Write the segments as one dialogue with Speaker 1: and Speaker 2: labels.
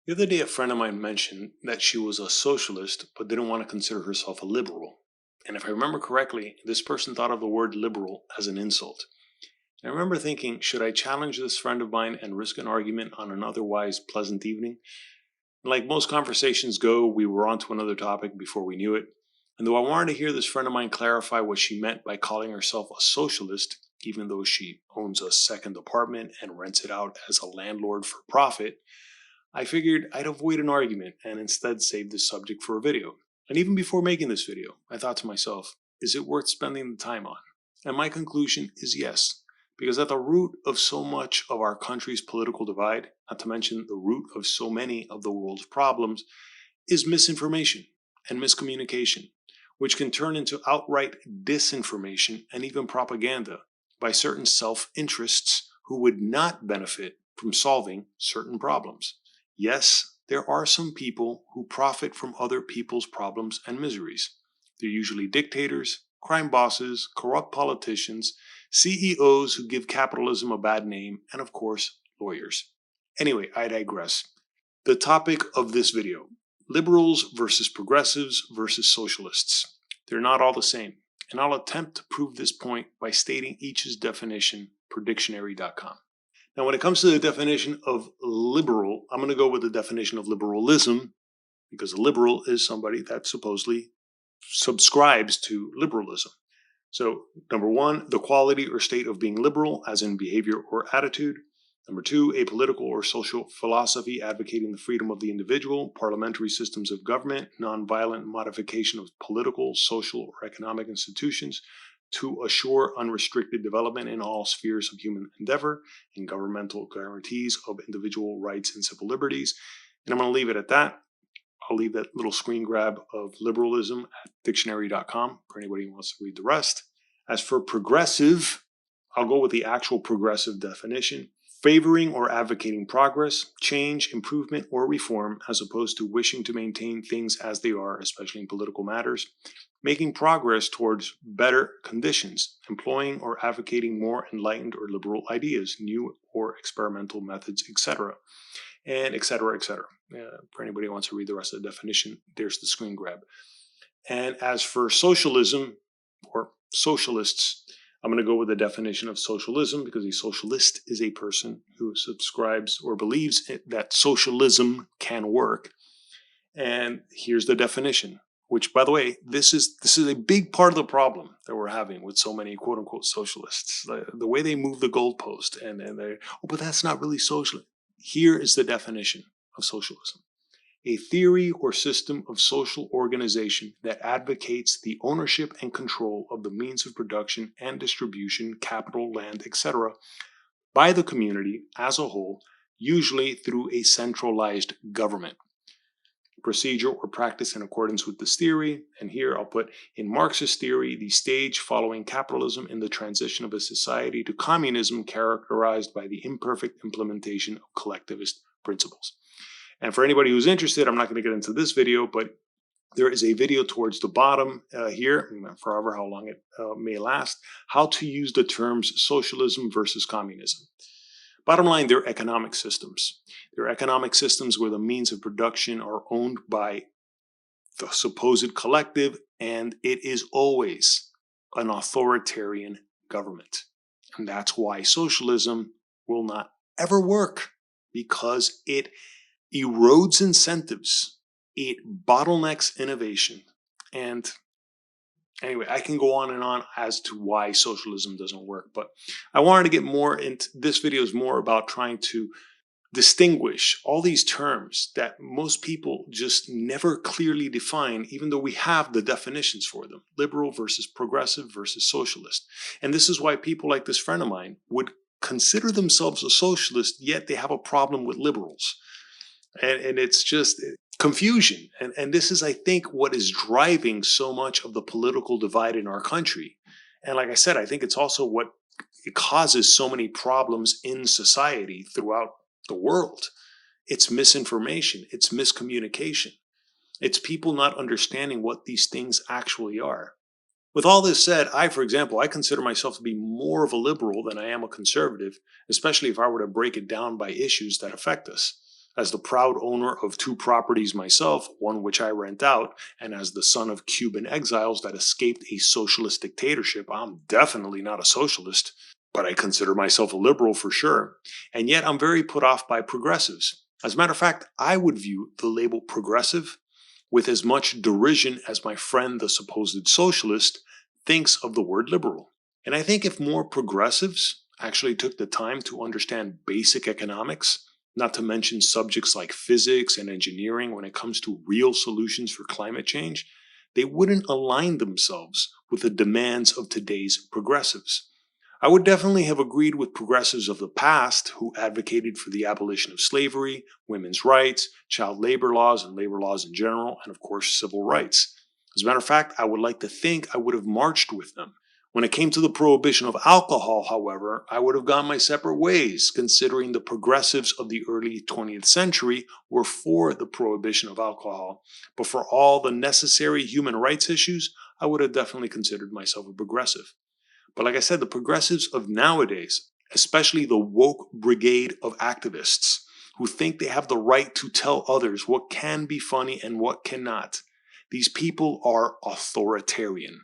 Speaker 1: The other day, a friend of mine mentioned that she was a socialist but didn't want to consider herself a liberal. And if I remember correctly, this person thought of the word liberal as an insult. And I remember thinking, should I challenge this friend of mine and risk an argument on an otherwise pleasant evening? Like most conversations go, we were on to another topic before we knew it. And though I wanted to hear this friend of mine clarify what she meant by calling herself a socialist, even though she owns a second apartment and rents it out as a landlord for profit, I figured I'd avoid an argument and instead save this subject for a video. And even before making this video, I thought to myself, is it worth spending the time on? And my conclusion is yes, because at the root of so much of our country's political divide, not to mention the root of so many of the world's problems, is misinformation and miscommunication, which can turn into outright disinformation and even propaganda by certain self interests who would not benefit from solving certain problems. Yes, there are some people who profit from other people's problems and miseries. They're usually dictators, crime bosses, corrupt politicians, CEOs who give capitalism a bad name, and of course, lawyers. Anyway, I digress. The topic of this video: liberals versus progressives versus socialists. They're not all the same, and I'll attempt to prove this point by stating each's definition per dictionary.com. Now, when it comes to the definition of liberal, I'm going to go with the definition of liberalism because a liberal is somebody that supposedly subscribes to liberalism. So, number one, the quality or state of being liberal, as in behavior or attitude. Number two, a political or social philosophy advocating the freedom of the individual, parliamentary systems of government, nonviolent modification of political, social, or economic institutions to assure unrestricted development in all spheres of human endeavor, and governmental guarantees of individual rights and civil liberties. And I'm going to leave it at that. I'll leave that little screen grab of liberalism at dictionary.com for anybody who wants to read the rest. As for progressive, I'll go with the actual progressive definition: favoring or advocating progress, change, improvement, or reform, as opposed to wishing to maintain things as they are, especially in political matters, making progress towards better conditions, employing or advocating more enlightened or liberal ideas, new or experimental methods, etc., and etc., etc. For anybody who wants to read the rest of the definition, there's the screen grab. And as for socialism or socialists, I'm going to go with the definition of socialism because a socialist is a person who subscribes or believes that socialism can work. And here's the definition, which, by the way, this is a big part of the problem that we're having with so many quote unquote socialists. The way they move the goalpost and they, oh, but that's not really social. Here is the definition of socialism: a theory or system of social organization that advocates the ownership and control of the means of production and distribution, capital, land, etc., by the community as a whole, usually through a centralized government. Procedure or practice in accordance with this theory, and here I'll put in Marxist theory, the stage following capitalism in the transition of a society to communism characterized by the imperfect implementation of collectivist principles. And for anybody who's interested, I'm not going to get into this video, but there is a video towards the bottom here, forever how long it may last, how to use the terms socialism versus communism. Bottom line, they're economic systems. They're economic systems where the means of production are owned by the supposed collective, and it is always an authoritarian government. And that's why socialism will not ever work, because it erodes incentives, it bottlenecks innovation. And anyway, I can go on and on as to why socialism doesn't work, but I wanted to get more into this video is more about trying to distinguish all these terms that most people just never clearly define, even though we have the definitions for them: liberal versus progressive versus socialist. And this is why people like this friend of mine would consider themselves a socialist, yet they have a problem with liberals. And it's just confusion. And this is, I think, what is driving so much of the political divide in our country. And like I said, I think it's also what it causes so many problems in society throughout the world. It's misinformation, it's miscommunication, it's people not understanding what these things actually are. With all this said, for example, I consider myself to be more of a liberal than I am a conservative, especially if I were to break it down by issues that affect us. As the proud owner of 2 properties myself, one which I rent out, and as the son of Cuban exiles that escaped a socialist dictatorship, I'm definitely not a socialist, but I consider myself a liberal for sure. And yet I'm very put off by progressives. As a matter of fact, I would view the label progressive with as much derision as my friend, the supposed socialist, thinks of the word liberal. And I think if more progressives actually took the time to understand basic economics, not to mention subjects like physics and engineering when it comes to real solutions for climate change, they wouldn't align themselves with the demands of today's progressives. I would definitely have agreed with progressives of the past who advocated for the abolition of slavery, women's rights, child labor laws and labor laws in general, and of course civil rights. As a matter of fact, I would like to think I would have marched with them. When it came to the prohibition of alcohol, however, I would have gone my separate ways, considering the progressives of the early 20th century were for the prohibition of alcohol. But for all the necessary human rights issues, I would have definitely considered myself a progressive. But like I said, the progressives of nowadays, especially the woke brigade of activists who think they have the right to tell others what can be funny and what cannot, these people are authoritarian.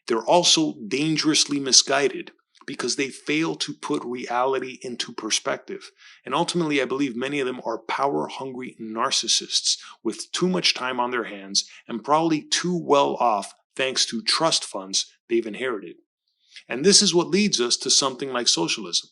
Speaker 1: They're also dangerously misguided because they fail to put reality into perspective. And ultimately, I believe many of them are power hungry narcissists with too much time on their hands and probably too well off thanks to trust funds they've inherited. And this is what leads us to something like socialism,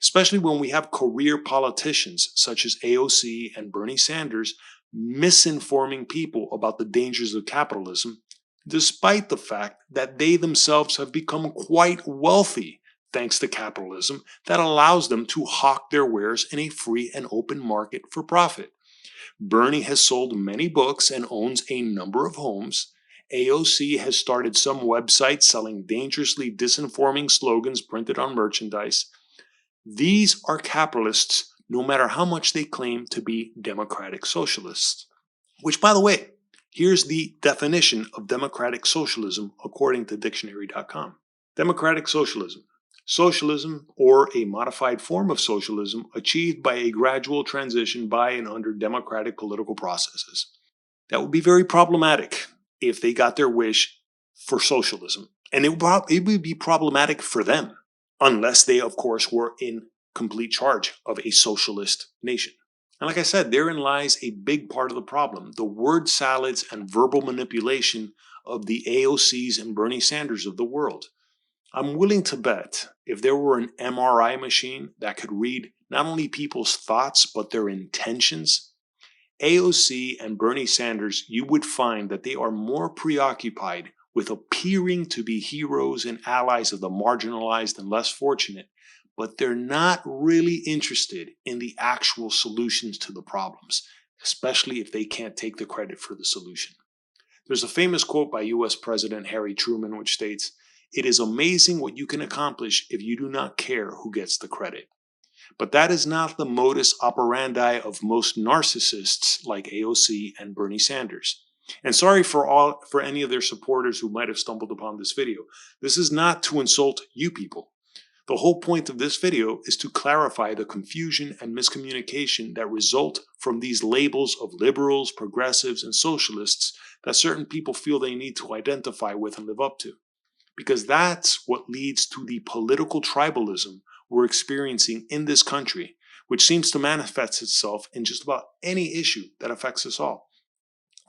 Speaker 1: especially when we have career politicians such as AOC and Bernie Sanders misinforming people about the dangers of capitalism, despite the fact that they themselves have become quite wealthy thanks to capitalism that allows them to hawk their wares in a free and open market for profit. Bernie has sold many books and owns a number of homes. AOC has started some websites selling dangerously disinforming slogans printed on merchandise. These are capitalists, no matter how much they claim to be democratic socialists. Which, by the way, here's the definition of democratic socialism according to dictionary.com. Democratic socialism. Socialism, or a modified form of socialism, achieved by a gradual transition by and under democratic political processes. That would be very problematic if they got their wish for socialism. And it would be problematic for them, unless they, of course, were in complete charge of a socialist nation. And like I said, therein lies a big part of the problem, the word salads and verbal manipulation of the AOCs and Bernie Sanders of the world. I'm willing to bet if there were an MRI machine that could read not only people's thoughts but their intentions, AOC and Bernie Sanders, you would find that they are more preoccupied with appearing to be heroes and allies of the marginalized and less fortunate, but they're not really interested in the actual solutions to the problems, especially if they can't take the credit for the solution. There's a famous quote by US President Harry Truman which states, "It is amazing what you can accomplish if you do not care who gets the credit." But that is not the modus operandi of most narcissists like AOC and Bernie Sanders. And sorry for any of their supporters who might have stumbled upon this video. This is not to insult you people. The whole point of this video is to clarify the confusion and miscommunication that result from these labels of liberals, progressives, and socialists that certain people feel they need to identify with and live up to. Because that's what leads to the political tribalism we're experiencing in this country, which seems to manifest itself in just about any issue that affects us all.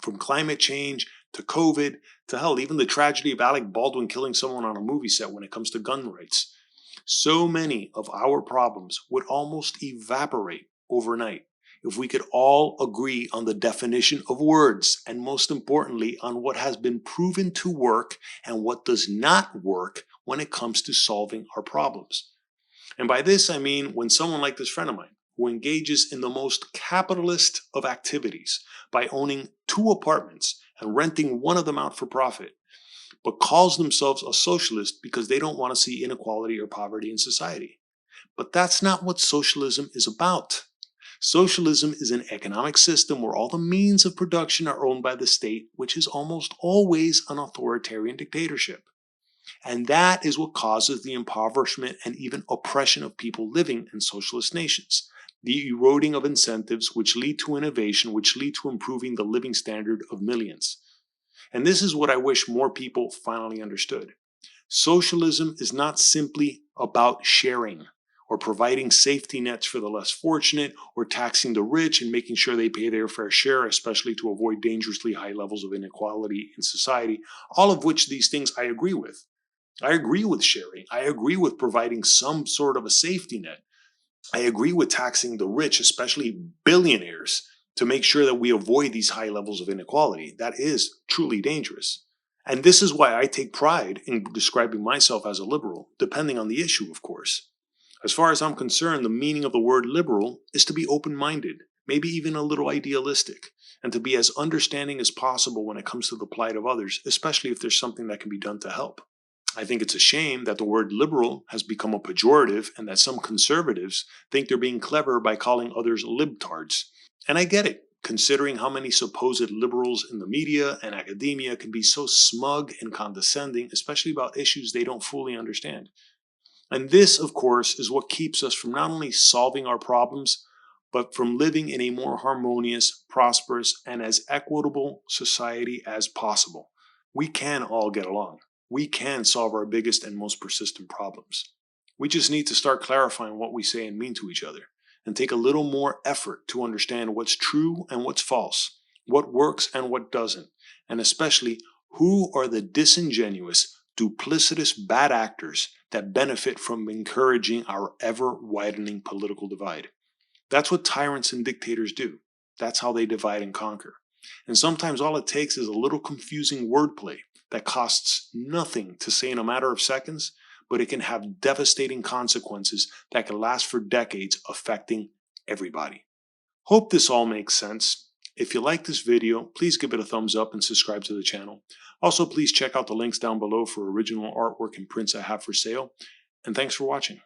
Speaker 1: From climate change to COVID to hell, even the tragedy of Alec Baldwin killing someone on a movie set when it comes to gun rights. So many of our problems would almost evaporate overnight if we could all agree on the definition of words and, most importantly, on what has been proven to work and what does not work when it comes to solving our problems. And by this, I mean when someone like this friend of mine, who engages in the most capitalist of activities by owning 2 apartments and renting one of them out for profit, but calls themselves a socialist because they don't want to see inequality or poverty in society. But that's not what socialism is about. Socialism is an economic system where all the means of production are owned by the state, which is almost always an authoritarian dictatorship. And that is what causes the impoverishment and even oppression of people living in socialist nations. the eroding of incentives which lead to innovation, which lead to improving the living standard of millions. And this is what I wish more people finally understood. Socialism is not simply about sharing or providing safety nets for the less fortunate or taxing the rich and making sure they pay their fair share, especially to avoid dangerously high levels of inequality in society, all of which these things I agree with. I agree with sharing. I agree with providing some sort of a safety net. I agree with taxing the rich, especially billionaires, to make sure that we avoid these high levels of inequality. That is truly dangerous. And this is why I take pride in describing myself as a liberal, depending on the issue, of course. As far as I'm concerned, the meaning of the word liberal is to be open-minded, maybe even a little idealistic, and to be as understanding as possible when it comes to the plight of others, especially if there's something that can be done to help. I think it's a shame that the word liberal has become a pejorative and that some conservatives think they're being clever by calling others libtards. And I get it, considering how many supposed liberals in the media and academia can be so smug and condescending, especially about issues they don't fully understand. And this, of course, is what keeps us from not only solving our problems, but from living in a more harmonious, prosperous, and as equitable society as possible. We can all get along. We can solve our biggest and most persistent problems. We just need to start clarifying what we say and mean to each other, and take a little more effort to understand what's true and what's false, what works and what doesn't, and especially who are the disingenuous, duplicitous bad actors that benefit from encouraging our ever-widening political divide. That's what tyrants and dictators do. That's how they divide and conquer. And sometimes all it takes is a little confusing wordplay that costs nothing to say in a matter of seconds, but it can have devastating consequences that can last for decades, affecting everybody. Hope this all makes sense. If you like this video, please give it a thumbs up and subscribe to the channel. Also, please check out the links down below for original artwork and prints I have for sale. And thanks for watching.